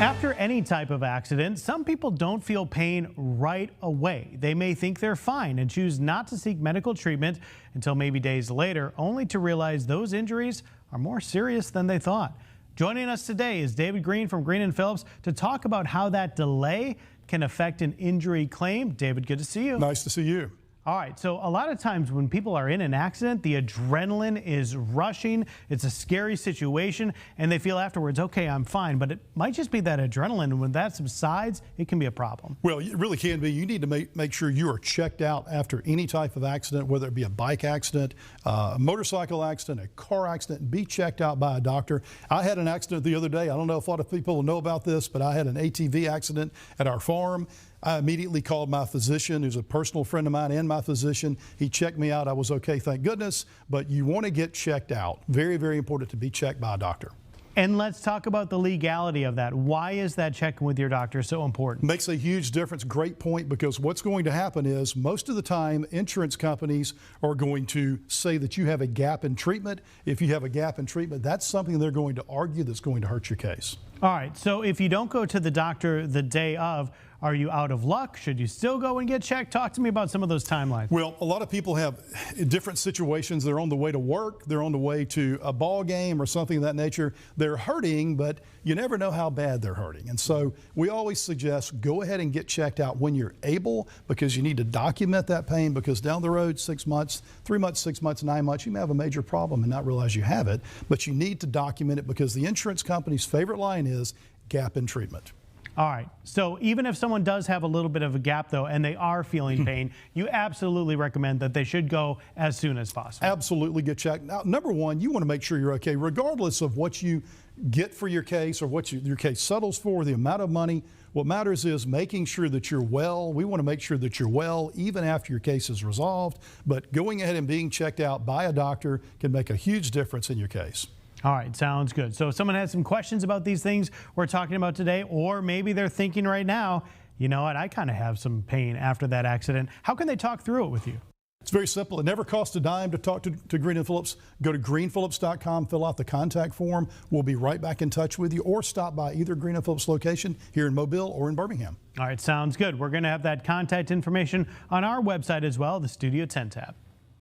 After any type of accident, some people don't feel pain right away. They may think they're fine and choose not to seek medical treatment until maybe days later, only to realize those injuries are more serious than they thought. Joining us today is David Greene from Greene Phillips to talk about how that delay can affect an injury claim. David, good to see you. Nice to see you. All right, so a lot of times when people are in an accident, the adrenaline is rushing. It's a scary situation, and they feel afterwards, okay, I'm fine. But it might just be that adrenaline, and when that subsides, it can be a problem. Well, it really can be. You need to make sure you are checked out after any type of accident, whether it be a bike accident, a motorcycle accident, a car accident. Be checked out by a doctor. I had an accident the other day. I don't know if a lot of people know about this, but I had an ATV accident at our farm. I immediately called my physician, who's a personal friend of mine and my physician. He checked me out. I was okay, thank goodness. But you want to get checked out. Very, very important to be checked by a doctor. And let's talk about the legality of that. Why is that checking with your doctor so important? Makes a huge difference. Great point, because what's going to happen is most of the time insurance companies are going to say that you have a gap in treatment. If you have a gap in treatment, that's something they're going to argue that's going to hurt your case. All right, so if you don't go to the doctor the day of, are you out of luck? Should you still go and get checked? Talk to me about some of those timelines. Well, a lot of people have different situations. They're on the way to work, they're on the way to a ball game or something of that nature. They're hurting, but you never know how bad they're hurting. And so we always suggest go ahead and get checked out when you're able, because you need to document that pain, because down the road, 6 months, 3 months, 6 months, 9 months, you may have a major problem and not realize you have it, but you need to document it, because the insurance company's favorite line is gap in treatment. All right, so even if someone does have a little bit of a gap, though, and they are feeling pain, you absolutely recommend that they should go as soon as possible. Absolutely get checked. Now, number one, you want to make sure you're okay, regardless of what you get for your case or what your case settles for, the amount of money. What matters is making sure that you're well. We want to make sure that you're well even after your case is resolved, but going ahead and being checked out by a doctor can make a huge difference in your case. All right, sounds good. So if someone has some questions about these things we're talking about today, or maybe they're thinking right now, you know what, I kind of have some pain after that accident, how can they talk through it with you? It's very simple. It never costs a dime to talk to Greene Phillips. Go to greenephillips.com, fill out the contact form. We'll be right back in touch with you, or stop by either Greene Phillips location here in Mobile or in Birmingham. All right, sounds good. We're going to have that contact information on our website as well, the Studio 10 tab.